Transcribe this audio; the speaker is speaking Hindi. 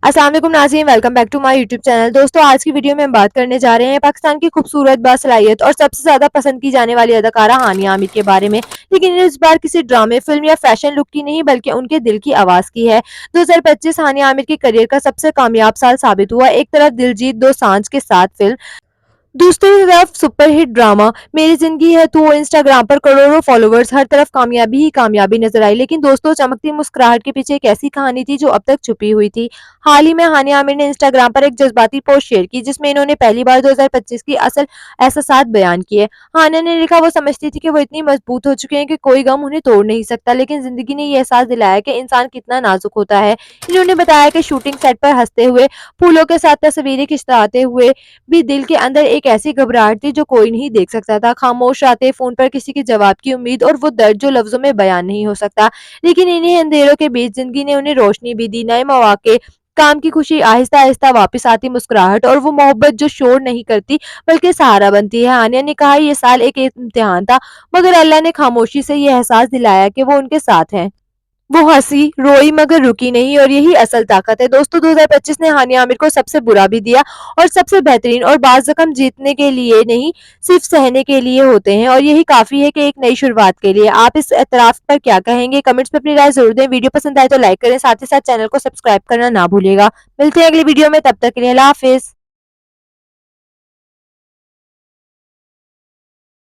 अस्सलाम वालेकुम नाज़रीन, welcome back to my YouTube channel. दोस्तों, आज की वीडियो में हम बात करने जा रहे हैं पाकिस्तान की खूबसूरत, बासलाहियत और सबसे ज़्यादा पसंद की जाने वाली अदाकारा हानिया आमिर के बारे में। लेकिन इस बार किसी ड्रामे, फिल्म या फैशन लुक की नहीं, बल्कि उनके दिल की आवाज़ की है। 2025 हानिया आमिर के करियर का सबसे कामयाब साल साबित हुआ। एक तरफ दिलजीत दोसांझ के साथ फिल्म, दूसरी तरफ सुपरहिट ड्रामा मेरी जिंदगी है तू, इंस्टाग्राम पर करोड़ों फॉलोवर्स, हर तरफ कामयाबी ही कामयाबी नजर आई। लेकिन दोस्तों, चमकती मुस्कुराहट के पीछे एक ऐसी कहानी थी जो अब तक छुपी हुई थी। हाल ही में हानिया आमिर ने इंस्टाग्राम पर एक जज्बाती पोस्ट शेयर की, जिसमें इन्होंने पहली बार 2025 की असल एहसासात बयान किए। हानिया ने लिखा, वो समझती थी कि वो इतनी मजबूत हो चुके हैं कि कोई गम उन्हें तोड़ नहीं सकता, लेकिन जिंदगी ने ये एहसास दिलाया कि इंसान कितना नाजुक होता है। इन्होंने बताया कि शूटिंग सेट पर हंसते हुए, फूलों के साथ तस्वीरें खिंचवाते हुए भी दिल के अंदर एक ऐसी घबराहट थी जो कोई नहीं देख सकता था। खामोश रातें, फ़ोन पर किसी के जवाब की उम्मीद और वो दर्द जो लफ्ज़ों में बयान नहीं हो सकता। लेकिन इन्हीं अंधेरों के बीच ज़िंदगी ने उन्हें रोशनी भी दी, नए मौक़े, काम की खुशी, आहिस्ता-आहिस्ता वापस आती मुस्कुराहट और वो मोहब्बत जो शोर नहीं करती बल्कि सहारा बनती है। आनिया ने कहा, ये साल एक इम्तिहान था, मगर अल्लाह ने खामोशी से ये एहसास दिलाया कि वो उनके साथ हैं। वो हँसी, रोई मगर रुकी नहीं और यही असल ताकत है। दोस्तों, 2025 ने हानिया आमिर को सबसे बुरा भी दिया और सबसे बेहतरीन, और बाज़ ज़ख्म जीतने के लिए नहीं, सिर्फ सहने के लिए होते हैं, और यही काफ़ी है कि एक नई शुरुआत के लिए। आप इस एतराफ़ पर क्या कहेंगे? कमेंट्स में अपनी राय ज़रूर दें। वीडियो पसंद आए तो लाइक करें, साथ ही साथ चैनल को सब्सक्राइब करना ना भूलिएगा। मिलते हैं अगली वीडियो में, तब तक के लिए अल्लाह हाफ़िज़।